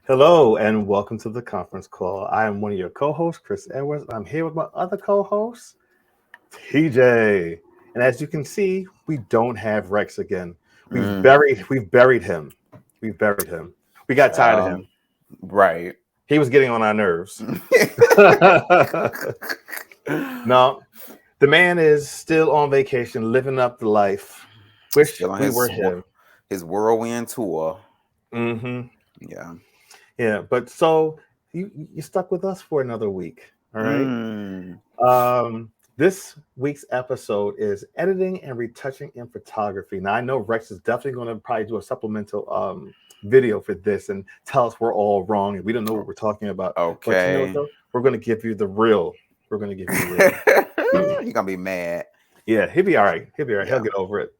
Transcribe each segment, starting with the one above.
Hello and welcome to the conference call. I am one of your co-hosts, Chris Edwards. I'm here with my other co-host, TJ. And as you can see, we don't have Rex again. We've Mm, buried we've buried him. We've buried him. We got tired of child. him. Right. He was getting on our nerves. No, the man is still on vacation, living up the life. Wish Still on we were him. his whirlwind tour. Hmm. Yeah. Yeah, but so you stuck with us for another week. All right. Mm, This week's episode is editing and retouching in photography. Now I know Rex is definitely going to probably do a supplemental video for this and tell us we're all wrong and we don't know what we're talking about. But you know what okay. though? We're going to give you the real. We're going to give you the real. He gonna be mad. Yeah, he'll be all right. He'll be all right. He'll Yeah. get over it.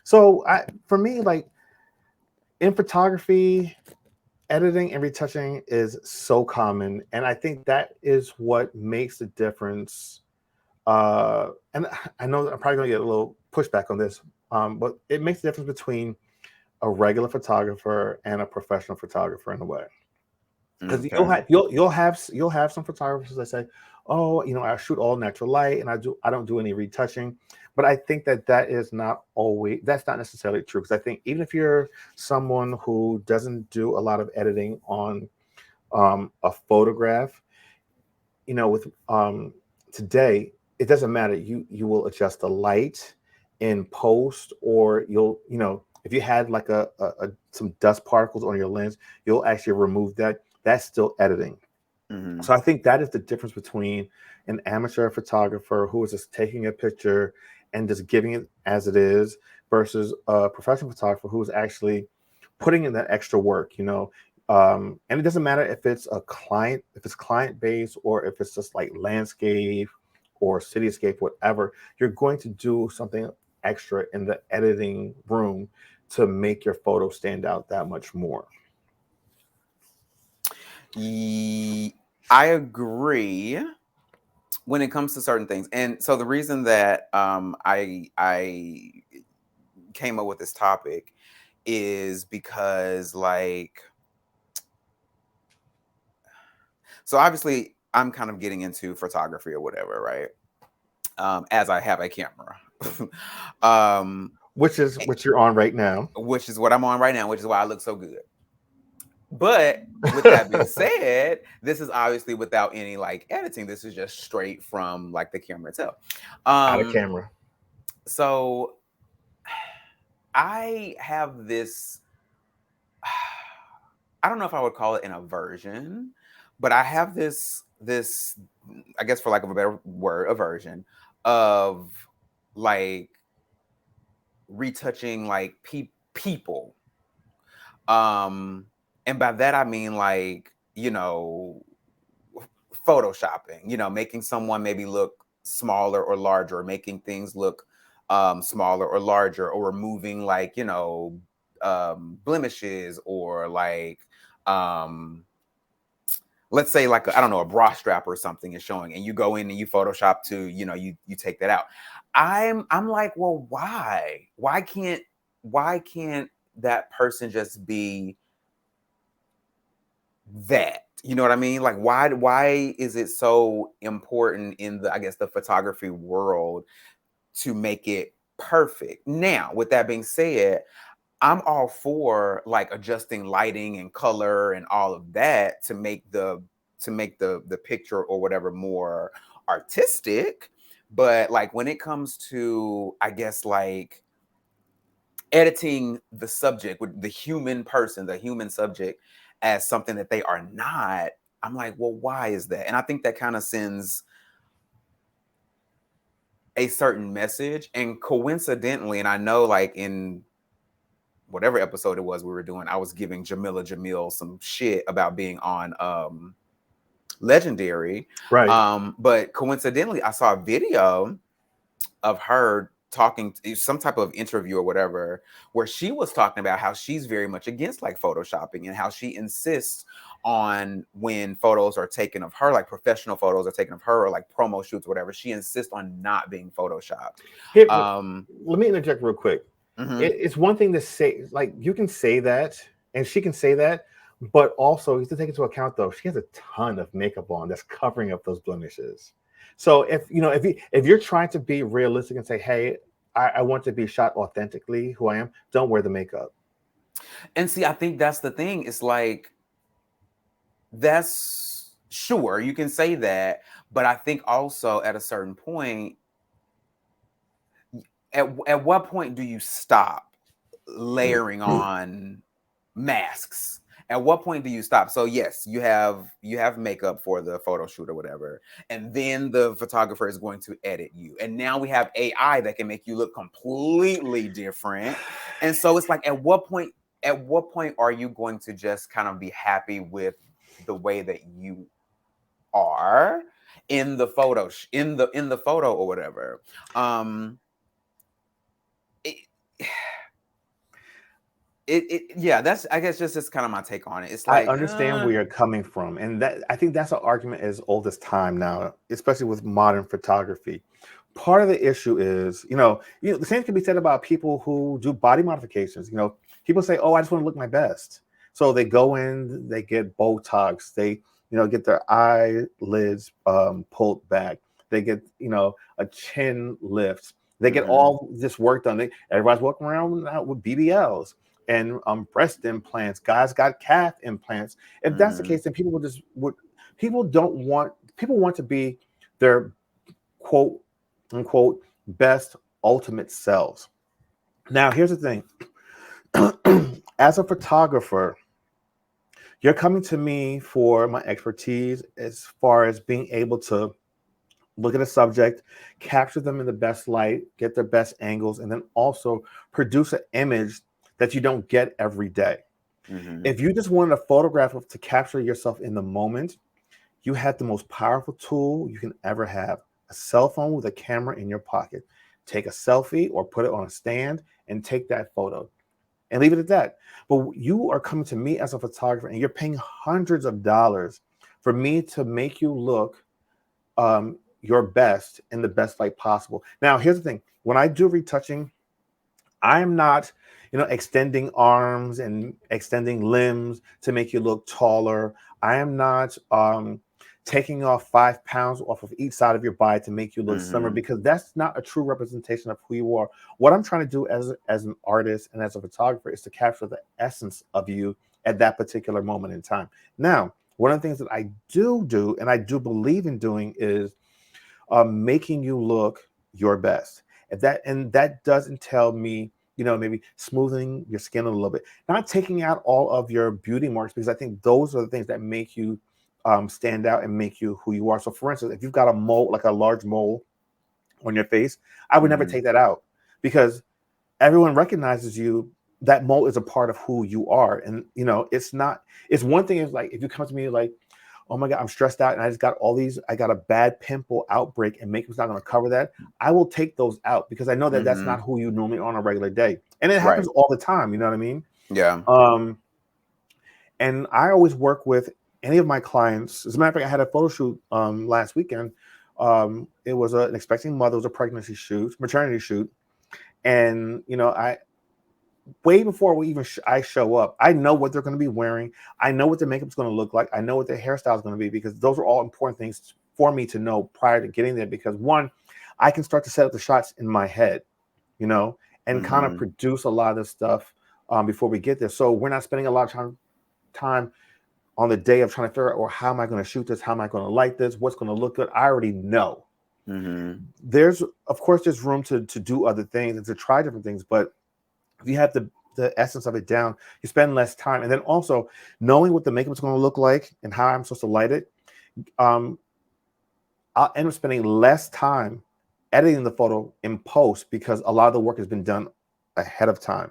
So for me, like in photography, editing and retouching is so common, and I think that is what makes the difference. And I know I'm probably going to get a little pushback on this, but it makes the difference between a regular photographer and a professional photographer in a way. Because Okay. you'll have some photographers that say, "Oh, I shoot all natural light, and I don't do any retouching." But I think that that's not necessarily true. Because I think even if you're someone who doesn't do a lot of editing on a photograph, with today, it doesn't matter. You will adjust the light in post, or if you had like some dust particles on your lens, you'll actually remove that. That's still editing. Hmm. So I think that is the difference between an amateur photographer who is just taking a picture and just giving it as it is versus a professional photographer who is actually putting in that extra work, and it doesn't matter if it's client based or if it's just like landscape or cityscape, whatever, you're going to do something extra in the editing room to make your photo stand out that much more. I agree when it comes to certain things, and so the reason that I came up with this topic is because so obviously I'm kind of getting into photography or whatever, right? As I have a camera, um, Which is eh, what you're on right now. which is what I'm on right now, which is why I look so good. But with that being said, this is obviously without any like editing. This is just straight from like the camera itself. Out of Um, camera. so I have this. I don't know if I would call it an aversion, but I have this I guess for lack of a better word, aversion of like retouching like people. Um and by that I mean like, photoshopping, making someone maybe look smaller or larger, or making things look smaller or larger, or removing like, blemishes, or like um let's say like I don't know, a bra strap or something is showing, and you go in and you Photoshop to, you take that out. I'm like, well, why can't that person just be that? You know what I mean? Like, why is it so important in the, I guess, the photography world to make it perfect? Now, with that being said, I'm all for like adjusting lighting and color and all of that to make the picture or whatever more artistic. But like when it comes to, I guess, like editing the subject with the human person, the human subject, as something that they are not, I'm like, well, why is that? And I think that kind of sends a certain message. And coincidentally, and I know like in whatever episode it was we were doing, I was giving Jamila Jamil some shit about being on Legendary. Right. But coincidentally, I saw a video of her talking to some type of interview or whatever, where she was talking about how she's very much against like photoshopping, and how she insists on, when photos are taken of her, like professional photos are taken of her, or like promo shoots, whatever, she insists on not being photoshopped. Here, um let me interject real quick. mhm, It's one thing to say, like, you can say that, and she can say that, but also you have to take into account though she has a ton of makeup on that's covering up those blemishes. So if you're trying to be realistic and say, hey, I want to be shot authentically who I am, don't wear the makeup. And see, I think that's the thing. It's like, that's sure you can say that, but I think also at a certain point, at what point do you stop layering on masks? At what point do you stop? So yes, you have makeup for the photo shoot or whatever, and then the photographer is going to edit you, and now we have AI that can make you look completely different. And so it's like, at what point are you going to just kind of be happy with the way that you are in the photo in the photo or whatever? um it, yeah, that's, I guess, just kind of my take on it. It's I like, understand where you're coming from, and that I think that's an argument as old as time now, especially with modern photography. Part of the issue is, the same can be said about people who do body modifications. People say, "Oh, I just want to look my best," so they go in, they get Botox, they, get their eyelids pulled back, they get, a chin lift, they get mhm, all this work done. Everybody's walking around now with BBLs and breast implants. Guys got calf implants. If that's the mhm, case, then people don't want people want to be their quote unquote best ultimate selves. Now, here's the thing. As a photographer, you're coming to me for my expertise as far as being able to look at a subject, capture them in the best light, get their best angles, and then also produce an image that you don't get every day. mhm, If you just wanted a photograph to capture yourself in the moment, you had the most powerful tool you can ever have, a cell phone with a camera in your pocket. Take a selfie or put it on a stand and take that photo and leave it at that. But you are coming to me as a photographer and you're paying hundreds of dollars for me to make you look your best in the best light possible. Now, here's the thing. When I do retouching, I am not, extending arms and extending limbs to make you look taller. I am not taking off 5 pounds off of each side of your body to make you look slimmer, mhm, because that's not a true representation of who you are. What I'm trying to do as an artist and as a photographer is to capture the essence of you at that particular moment in time. Now, one of the things that I do and I do believe in doing is making you look your best. And that does entail me, maybe smoothing your skin a little bit, not taking out all of your beauty marks, because I think those are the things that make you stand out and make you who you are. So, for instance, if you've got a mole, like a large mole on your face, I would never mhm, take that out, because everyone recognizes you. That mole is a part of who you are, and it's not. It's one thing is like if you come to me like, oh my God, I'm stressed out and I just got I got a bad pimple outbreak and makeup's not going to cover that. I will take those out because I know that that's mhm. not who you normally are on a regular day. And it Right. happens all the time. You know what I mean? Yeah. Um, and I always work with any of my clients. As a matter of fact, I had a photo shoot last weekend. It was an expecting mother, it was a pregnancy shoot, maternity shoot. And, I way before I show up, I know what they're going to be wearing. I know what their makeup's going to look like. I know what their hairstyle is going to be, because those are all important things for me to know prior to getting there. Because one, I can start to set up the shots in my head, you know, and kind of Mhm, produce a lot of this stuff before we get there. So we're not spending a lot of time on the day of trying to figure out, or how am I going to shoot this? How am I going to light this? What's going to look good? I already know. mhm, Of course, there's room to do other things and to try different things, but if you have the essence of it down, you spend less time. And then also knowing what the makeup is going to look like and how I'm supposed to light it, um, I'll end up spending less time editing the photo in post, because a lot of the work has been done ahead of time.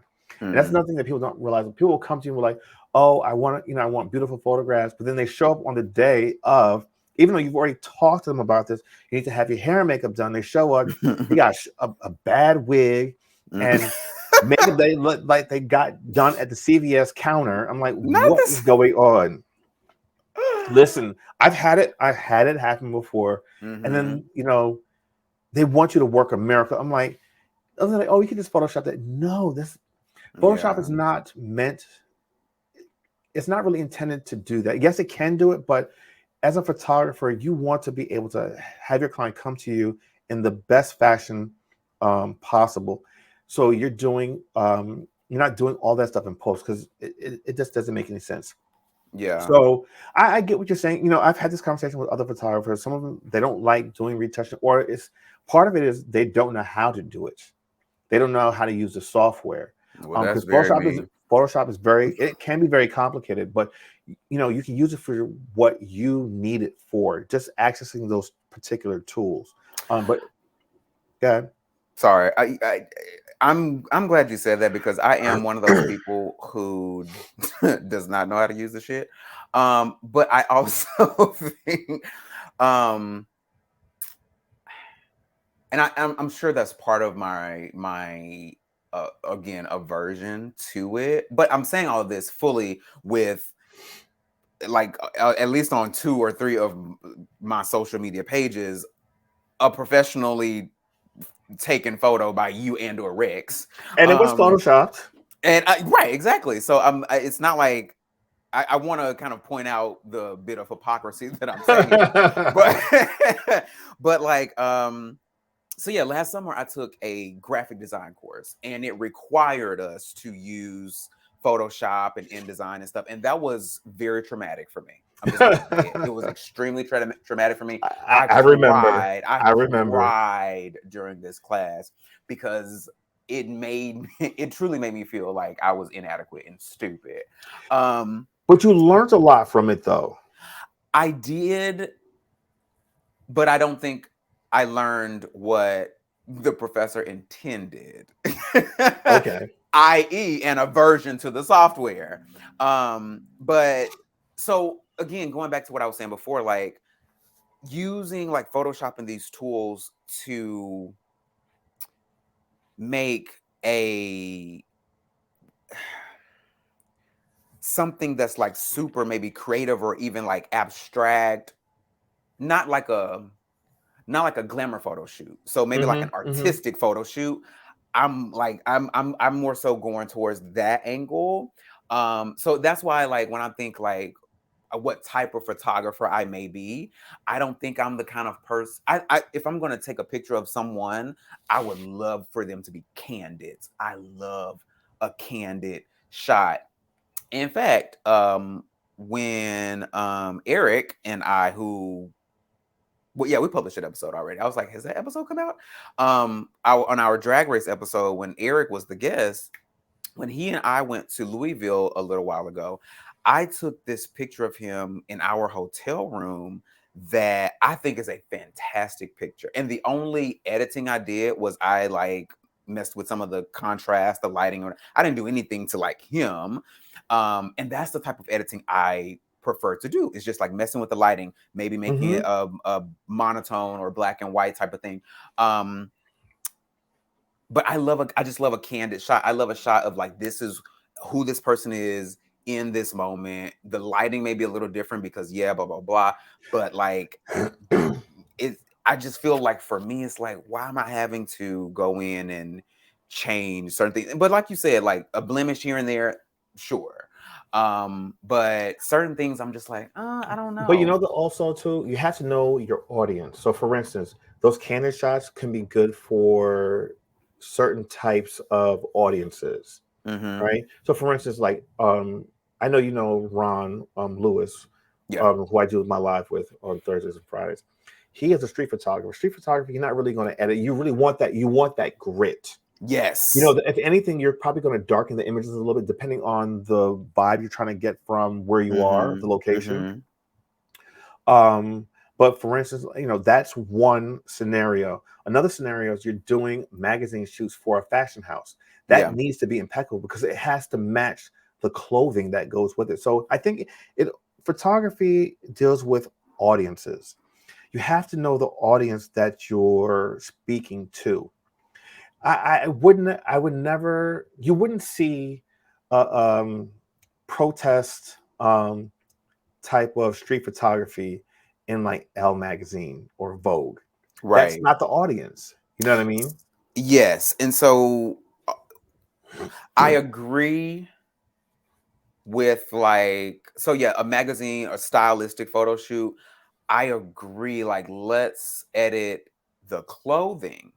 And that's mhm, another thing that people don't realize. When people will come to you and be like, "Oh, I want beautiful photographs," but then they show up on the day of, even though you've already talked to them about this, you need to have your hair and makeup done. They show up, they got a bad wig and makeup they look like they got done at the CVS counter. I'm like, Not what is this. going on? Listen, I've had it happen before, and Mhm, then they want you to work a miracle. I'm like, oh, you can just Photoshop that. No, this Photoshop yeah. is not meant. it's not really intended to do that. Yes, it can do it, but as a photographer, you want to be able to have your client come to you in the best fashion possible. So you're not doing all that stuff in post because it just doesn't make any sense. Yeah. So I get what you're saying. I've had this conversation with other photographers. Some of them, they don't like doing retouching, or it's part of it is they don't know how to do it. They don't know how to use the software. Well, that's Because very me. Photoshop is it can be very complicated, but you can use it for what you need it for, just accessing those particular tools. But yeah. Sorry, I'm glad you said that because I am one of those people who does not know how to use the shit. But I also think, and I'm sure that's part of my again aversion to it. But I'm saying all of this fully with like at least on 2 or 3 of my social media pages, a professionally taken photo by you and or Rex. And it was photoshopped. Right, exactly. So it's not like I want to kind of point out the bit of hypocrisy that I'm saying, but but like so yeah, last summer I took a graphic design course and it required us to use Photoshop and InDesign and stuff, and that was very traumatic for me. I'm just gonna say it. It was extremely traumatic for me. I remember. I I remember. cried during this class because it truly made me feel like I was inadequate and stupid. But you learned a lot from it, though. I did, but I don't think I learned what the professor intended. Okay. i.e. an aversion to the software. But so again, going back to what I was saying before, like using like Photoshop and these tools to make a something that's like super maybe creative or even like abstract, not like a glamour photo shoot. So maybe like an artistic photo shoot. I'm more so going towards that angle. So that's why like when I think like what type of photographer I may be, I don't think I'm the kind of person if I'm going to take a picture of someone, I would love for them to be candid. I love a candid shot. In fact, when Eric and I, well, yeah, we published an episode already. I was like, has that episode come out? On our drag race episode, when Eric was the guest, when he and I went to Louisville a little while ago, I took this picture of him in our hotel room that I think is a fantastic picture. And the only editing I did was I like messed with some of the contrast, the lighting. I didn't do anything to like him. And that's the type of editing I prefer to do. It's just like messing with the lighting, maybe making it a monotone or black and white type of thing. But I just love a candid shot. I love a shot of like, this is who this person is in this moment. The lighting may be a little different because blah, blah, blah. But like I just feel like for me, it's like, why am I having to go in and change certain things? But like you said, like a blemish here and there, sure. But certain things I'm just like, I don't know. But also too, you have to know your audience. So for instance, those candid shots can be good for certain types of audiences. Right. So for instance, like I know Ron Lewis, who I do my live with on Thursdays and Fridays. He is a street photographer. Street photography, you're not really going to edit. You really want that. You want that grit. Yes. If anything, you're probably going to darken the images a little bit, depending on the vibe you're trying to get from where you are, the location. But for instance, that's one scenario. Another scenario is you're doing magazine shoots for a fashion house. That needs to be impeccable because it has to match the clothing that goes with it. So I think photography deals with audiences. You have to know the audience that you're speaking to. You wouldn't see a protest type of street photography in like Elle magazine or Vogue. Right. That's not the audience. You know what I mean? Yes. And so I agree with like, so yeah, a magazine or stylistic photo shoot, I agree. Like, let's edit the clothing,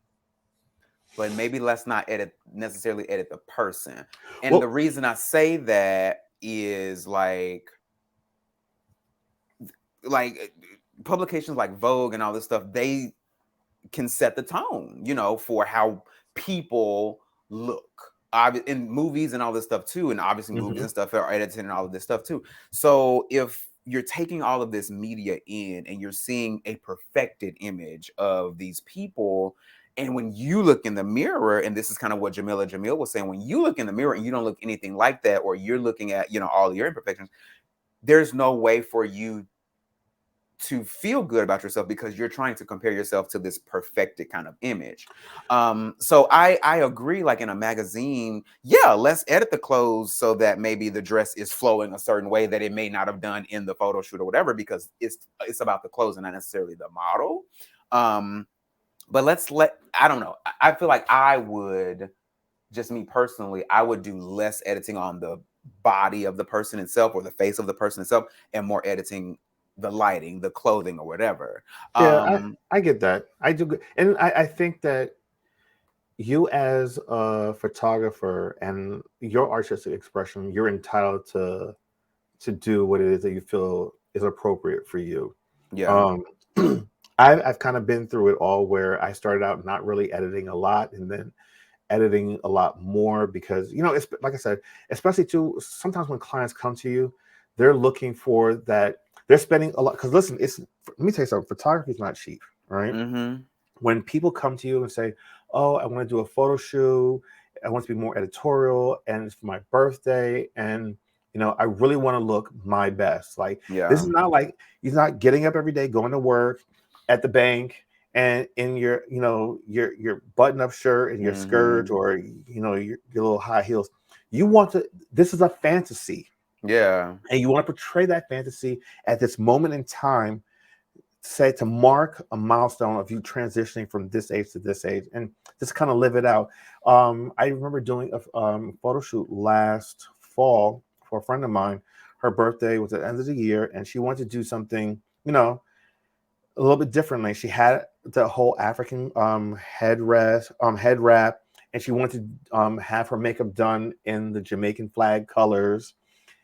but maybe let's not necessarily edit the person. And the Well, reason I say that is like publications like Vogue and all this stuff, they can set the tone, for how people look. In movies and all this stuff too, and obviously movies mhm. and stuff are edited and all of this stuff too. So if you're taking all of this media in and you're seeing a perfected image of these people, and when you look in the mirror, and this is kind of what Jamil was saying, when you look in the mirror and you don't look anything like that, or you're looking at all your imperfections, there's no way for you to feel good about yourself because you're trying to compare yourself to this perfected kind of image. So I agree, like in a magazine, yeah, let's edit the clothes so that maybe the dress is flowing a certain way that it may not have done in the photo shoot or whatever, because it's about the clothes and not necessarily the model. But I don't know. I feel like I would, just me personally, I would do less editing on the body of the person itself or the face of the person itself, and more editing the lighting, the clothing, or whatever. Yeah, Um, I get that. I do, and I think that you as a photographer and your artistic expression, you're entitled to do what it is that you feel is appropriate for you. yeah. Um, I've kind of been through it all, where I started out not really editing a lot, and then editing a lot more, because it's like I said, especially too, sometimes when clients come to you, they're looking for that. They're spending a lot, because listen, let me tell you something. Photography is not cheap, right? Mm-hmm. When people come to you and say, "Oh, I want to do a photo shoot. I want to be more editorial, and it's for my birthday, and I really want to look my best." Like, this is Yeah. not like, he's not getting up every day, going to work at the bank, and in your button up shirt and your skirt, Mm-hmm. or your little high heels. You want to. This is a fantasy, Yeah. and you want to portray that fantasy at this moment in time, say, to mark a milestone of you transitioning from this age to this age, and just kind of live it out. I remember doing a photo shoot last fall for a friend of mine. Her birthday was at the end of the year, and she wanted to do something, a little bit differently. She had the whole African headrest, head wrap, and she wanted to have her makeup done in the Jamaican flag colors,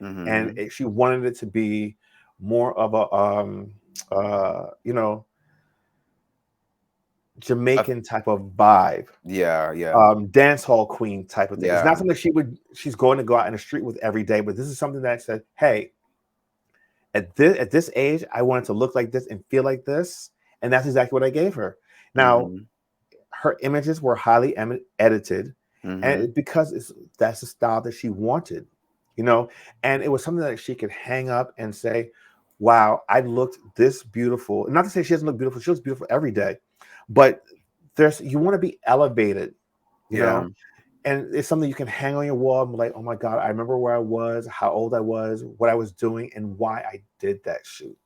and Mm-hmm. she wanted it to be more of a uh, you know Uh, Jamaican type of vibe, yeah. Yeah. dance hall queen type of thing. It's not Yeah. something she's going to go out in the street with every day, but this is something that said, hey, at this age, I wanted to look like this and feel like this, and that's exactly what I gave her. Now, Mm-hmm. her images were highly edited, and Mm-hmm. because that's the style that she wanted, you know, and it was something that she could hang up and say, "Wow, I looked this beautiful." Not to say she doesn't look beautiful; she looks beautiful every day, but you want to be elevated, you Yeah. know, and it's something you can hang on your wall and be like, "Oh my God, I remember where I was, how old I was, what I was doing, and why I did that shoot."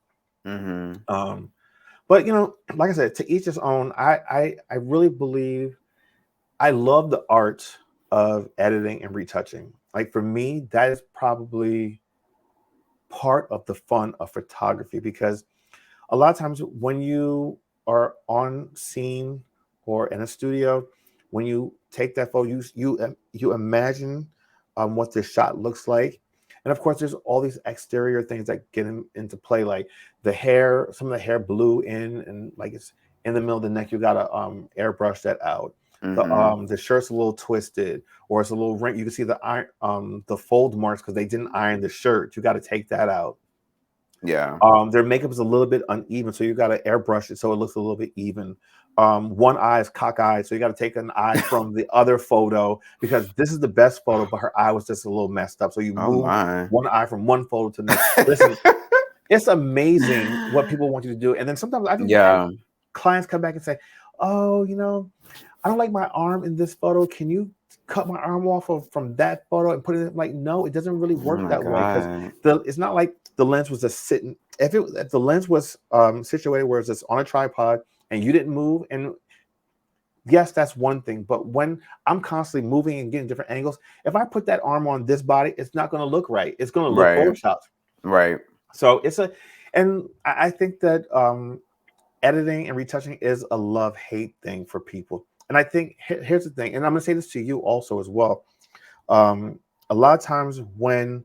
Mm-hmm. Um, but like I said, to each his own. I really believe I love the art of editing and retouching. Like, for me, that is probably part of the fun of photography, because a lot of times when you are on scene or in a studio, when you take that photo, you imagine what this shot looks like, and of course, there's all these exterior things that get into play, like the hair. Some of the hair blew in, and like it's in the middle of the neck. You gotta airbrush that out. Mm-hmm. The shirt's a little twisted, or it's a little wrinkly. You can see the iron, the fold marks because they didn't iron the shirt. You got to take that out. Yeah. Their makeup is a little bit uneven, so you got to airbrush it so it looks a little bit even. One eye is cockeyed, so you got to take an eye from the other photo, because this is the best photo, but her eye was just a little messed up. So you Oh move my. one eye from one photo to the next. Listen, it's amazing what people want you to do, and then sometimes I've even had Yeah. clients come back and say, "Oh, I don't like my arm in this photo. Can you cut my arm off from that photo and put it in?" Like, no, it doesn't really Oh work my that way, because God. it's not like the lens was just sitting. If the lens was situated where it's just on a tripod and you didn't move, and yes, that's one thing. But when I'm constantly moving and getting different angles, if I put that arm on this body, it's not going to look right. It's going to look Right. photoshopped. Right. So it's a, and I think that editing and retouching is a love hate thing for people. And I think here's the thing, and I'm going to say this to you also as well. Um, a lot of times when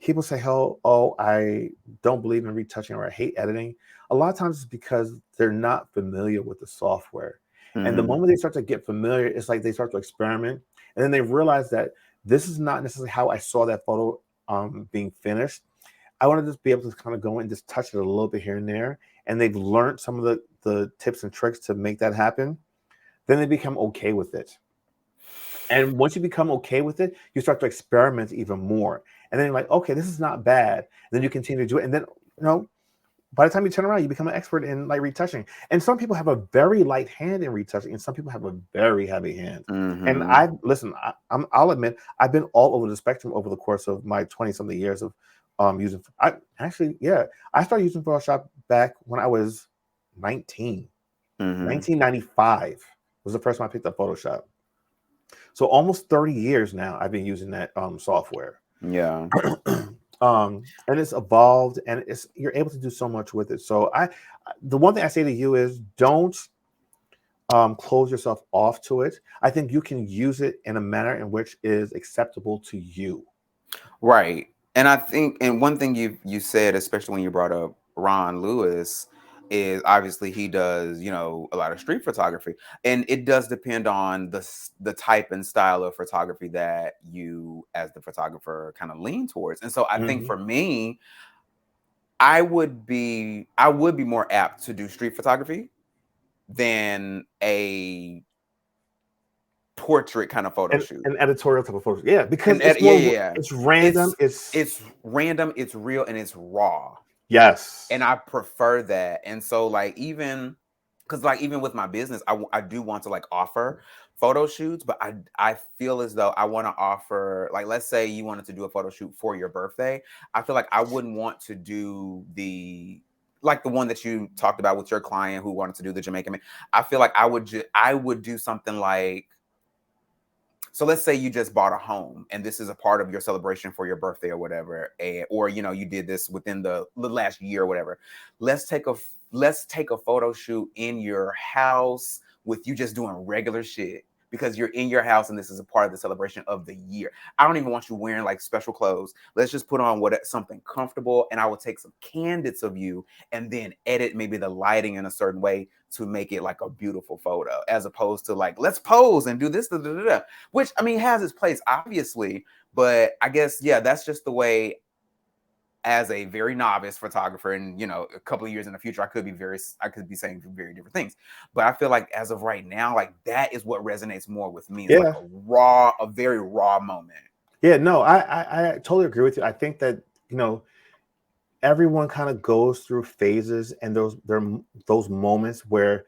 people say, "Oh, I don't believe in retouching or I hate editing," a lot of times it's because they're not familiar with the software. And the Mm-hmm. moment they start to get familiar, it's like they start to experiment, and then they realize that this is not necessarily how I saw that photo being finished. I want to just be able to kind of go and just touch it a little bit here and there, and they've learned some of the tips and tricks to make that happen. Then they become okay with it. And once you become okay with it, you start to experiment even more. And then you're like, okay, this is not bad. And then you continue to do it. And then, you know, by the time you turn around, you become an expert in like retouching. And some people have a very light hand in retouching, and some people have a very heavy hand. And Mm-hmm. I listen, I'll admit, I've been all over the spectrum over the course of my 20 something years of using. I actually, yeah, I started using Photoshop back when I was 19. Mm-hmm. 1995 was the first time I picked up Photoshop. So almost 30 years now I've been using that software. Yeah. And it's evolved and it's you're able to do so much with it. So the one thing I say to you is don't close yourself off to it. I think you can use it in a manner in which is acceptable to you. Right. And I think, and one thing you said, especially when you brought up Ron Lewis, is obviously he does, a lot of street photography, and it does depend on the type and style of photography that you, as the photographer, kind of lean towards. And so I think Hmm. for me, I would be more apt to do street photography than a portrait kind of photo And shoot. an editorial type of photos, yeah, because And it's yeah, more, yeah, yeah. it's random. It's it's random, it's real, and it's raw. And Yes, I prefer that. And so like even because like even with my business, I do want to like offer photo shoots, but I feel as though I want to offer, like, let's say you wanted to do a photo shoot for your birthday. I feel like I wouldn't want to do the one that you talked about with your client who wanted to do the Jamaican man. I feel like I would do something like, so let's say you just bought a home and this is a part of your celebration for your birthday or whatever, or you did this within the last year or whatever. Let's take a photo shoot in your house with you just doing regular shit because you're in your house and this is a part of the celebration of the year. I don't even want you wearing like special clothes. Let's just put on something comfortable, and I will take some candidates of you and then edit maybe the lighting in a certain way to make it like a beautiful photo, as opposed to like, let's pose and do this, da, da, da, da, which I mean has its place, obviously. But I guess, yeah, that's just the way, as a very novice photographer, and a couple of years in the future, I could be saying very different things. But I feel like as of right now, like that is what resonates more with me, is like yeah, a very raw moment. yeah. No, I totally agree with you. I think that you know everyone kind of goes through phases, and those moments where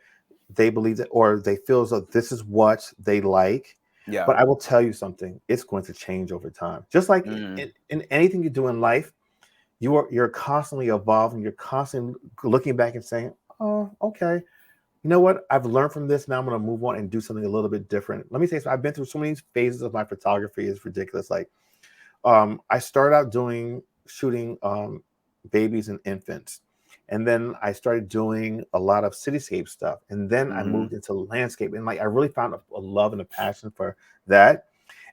they believe that or they feel as though this is what they like. Yeah. But I will tell you something, it's going to change over time. Just like Mm-hmm. in anything you do in life, you're constantly evolving, you're constantly looking back and saying, oh, okay, you know what, I've learned from this, now I'm going to move on and do something a little bit different. Let me say, so I've been through so many phases of my photography, it's ridiculous. Like I started out doing shooting babies and infants. And then I started doing a lot of cityscape stuff. And then I Mm-hmm. moved into landscape. And like I really found a love and a passion for that.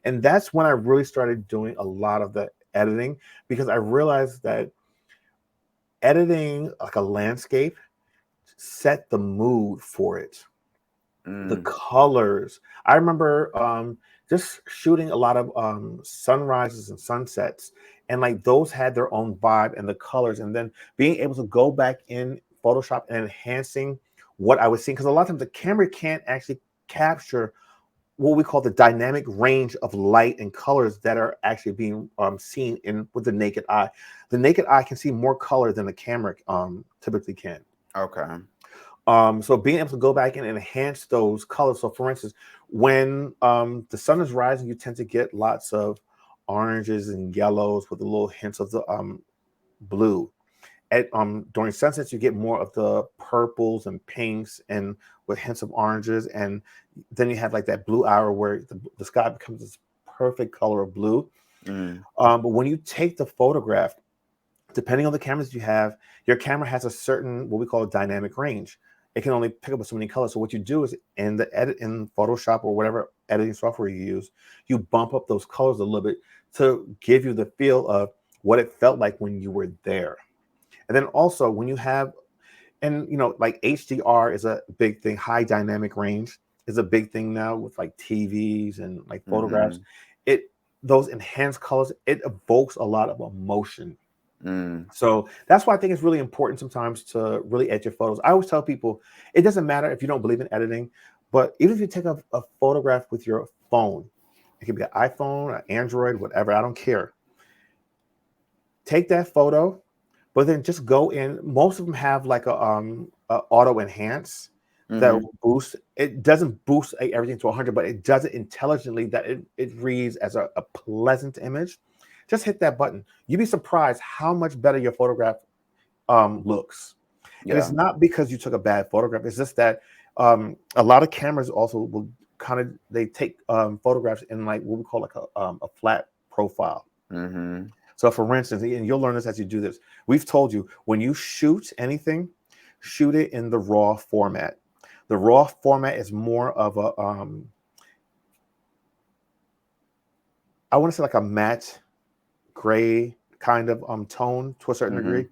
And that's when I really started doing a lot of the editing, because I realized that editing like a landscape set the mood for it, the Mm. colors. I remember just shooting a lot of sunrises and sunsets, and like those had their own vibe and the colors, and then being able to go back in Photoshop and enhancing what I was seeing, because a lot of times the camera can't actually capture what we call the dynamic range of light and colors that are actually being seen in with the naked eye. The naked eye can see more color than the camera typically can. Okay. So being able to go back and enhance those colors. So for instance, when the sun is rising, you tend to get lots of oranges and yellows with a little hints of the blue. At during sunsets, you get more of the purples and pinks and with hints of oranges, and then you have like that blue hour where the sky becomes this perfect color of blue. Mm, But when you take the photograph, depending on the cameras you have, your camera has a certain what we call a dynamic range. It can only pick up so many colors. So what you do is in the edit in Photoshop or whatever editing software you use, you bump up those colors a little bit to give you the feel of what it felt like when you were there. And then also when you have, and like HDR is a big thing, high dynamic range is a big thing now with like TVs and like photographs. mm-hmm, It those enhanced colors, it evokes a lot of emotion. mm, So that's why I think it's really important sometimes to really edit your photos. I always tell people it doesn't matter if you don't believe in editing, but even if you take a photograph with your phone, it could be an iPhone, an Android, whatever, I don't care. Take that photo, but then just go in. Most of them have like a auto enhance that mm-hmm. will boost. It doesn't boost everything to 100, but it does it intelligently that it reads as a pleasant image. Just hit that button. You'd be surprised how much better your photograph looks. And it's Yeah. not because you took a bad photograph. It's just that a lot of cameras also will they take photographs in like what we call like a flat profile. Mm-hmm. So for instance, and you'll learn this as you do this, we've told you when you shoot anything, shoot it in the raw format. The raw format is more of a I want to say like a matte gray kind of tone to a certain Mm-hmm. degree.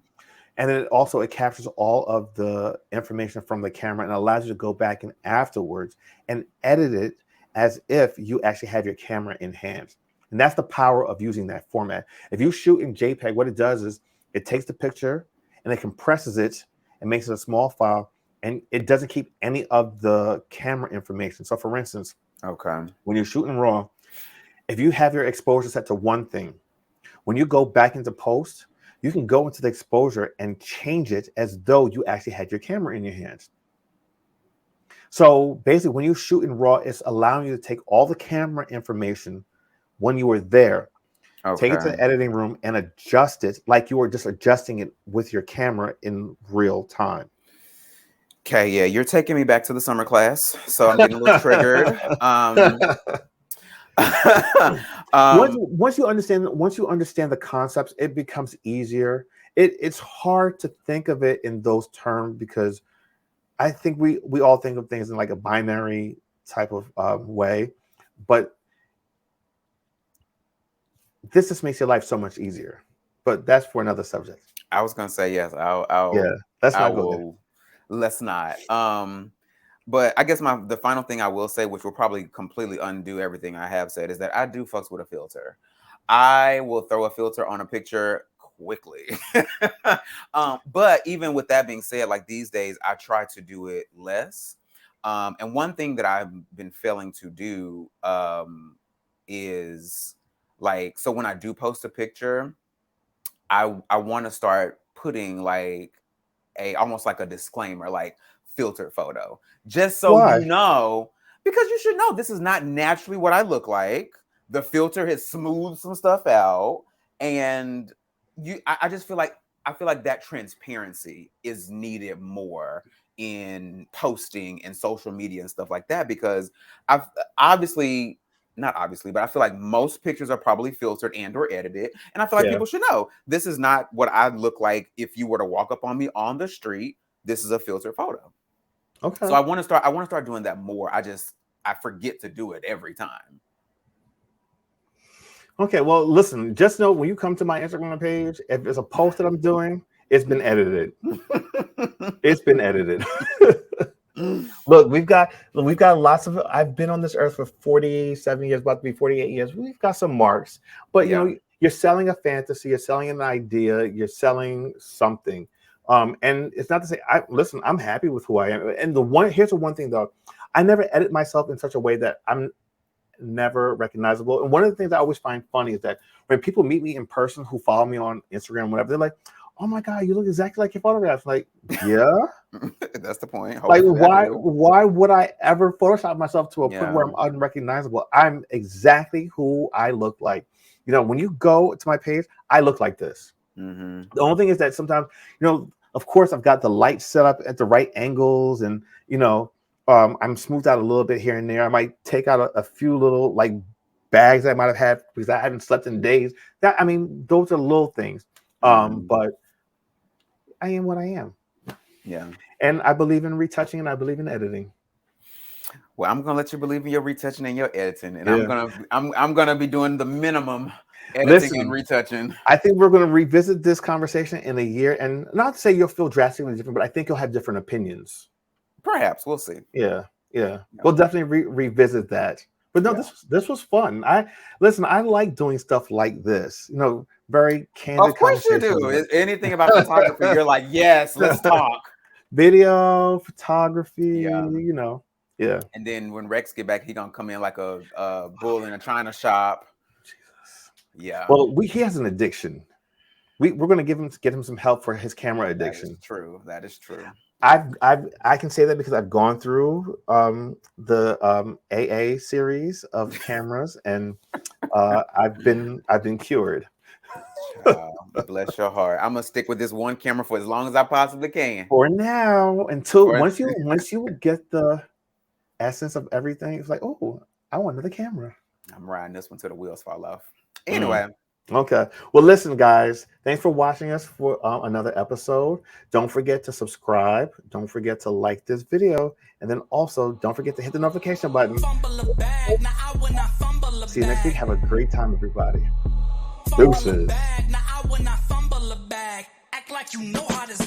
And then it captures all of the information from the camera and allows you to go back and afterwards and edit it as if you actually have your camera in hand. And that's the power of using that format. If you shoot in JPEG, what it does is it takes the picture and it compresses it and makes it a small file, and it doesn't keep any of the camera information. So for instance, Okay. when you're shooting raw, if you have your exposure set to one thing, when you go back into post, you can go into the exposure and change it as though you actually had your camera in your hands. So basically, when you shoot in RAW, it's allowing you to take all the camera information when you were there, take it to Okay. the editing room and adjust it like you were just adjusting it with your camera in real time. Okay. Yeah, you're taking me back to the summer class, so I'm getting a little triggered. um, Once you understand the concepts, it becomes easier. It's hard to think of it in those terms because I think we all think of things in like a binary type of way, but this just makes your life so much easier. But that's for another subject. I was gonna say yes. Yeah, let's I not go there. will. Let's not. But I guess the final thing I will say, which will probably completely undo everything I have said, is that I do fucks with a filter. I will throw a filter on a picture quickly. But even with that being said, like these days, I try to do it less. And one thing that I've been failing to do is like, so when I do post a picture, I want to start putting like a almost like a disclaimer, like filtered photo, just so Why? you know, because you should know this is not naturally what I look like. The filter has smoothed some stuff out, and I just feel like that transparency is needed more in posting and social media and stuff like that because I've obviously not obviously, but I feel like most pictures are probably filtered and or edited. And I feel like Yeah. people should know this is not what I look like if you were to walk up on me on the street. This is a filtered photo. Okay. So I want to start doing that more. I forget to do it every time. Okay. Well, listen. Just know when you come to my Instagram page, if there's a post that I'm doing, it's been edited. It's been edited. Look, we've got lots of. I've been on this earth for 47 years, about to be 48 years. We've got some marks, but Yeah. you're selling a fantasy, you're selling an idea, you're selling something. And it's not to say listen, I'm happy with who I am. And here's the one thing though, I never edit myself in such a way that I'm never recognizable. And one of the things I always find funny is that when people meet me in person who follow me on Instagram, whatever, they're like, "Oh my God, you look exactly like your photographs." Like, yeah. That's the point. Like, Hopefully I do. why would I ever Photoshop myself to a point where Yeah. I'm unrecognizable? I'm exactly who I look like. When you go to my page, I look like this. Mm-hmm. The only thing is that sometimes, of course, I've got the light set up at the right angles, and I'm smoothed out a little bit here and there. I might take out a few little like bags I might have had because I haven't slept in days. Those are little things. But I am what I am. Yeah. And I believe in retouching, and I believe in editing. Well, I'm gonna let you believe in your retouching and your editing, and I'm gonna be doing the minimum editing and retouching. I think we're going to revisit this conversation in a year, and not to say you'll feel drastically different, but I think you'll have different opinions. Perhaps we'll see. Yeah. We'll definitely revisit that. But no, this was fun. I like doing stuff like this. Very candid. Of course you do. Anything about photography, you're like, yes, let's talk. Video, photography. Yeah. And then when Rex get back, he gonna come in like a bull in a china shop. Jesus. Yeah. Well, he has an addiction. We're gonna get him some help for his camera addiction. That is true. I can say that because I've gone through the AA series of cameras, and I've been cured. Bless your heart. I'm gonna stick with this one camera for as long as I possibly can. For now, once you get the essence of everything, it's like, oh, I want another camera. I'm riding this one till the wheels fall off. Anyway. Okay. Well, listen, guys. Thanks for watching us for another episode. Don't forget to subscribe. Don't forget to like this video, and then also don't forget to hit the notification button. See you next week. Have a great time, everybody. Deuces. Act like you know how this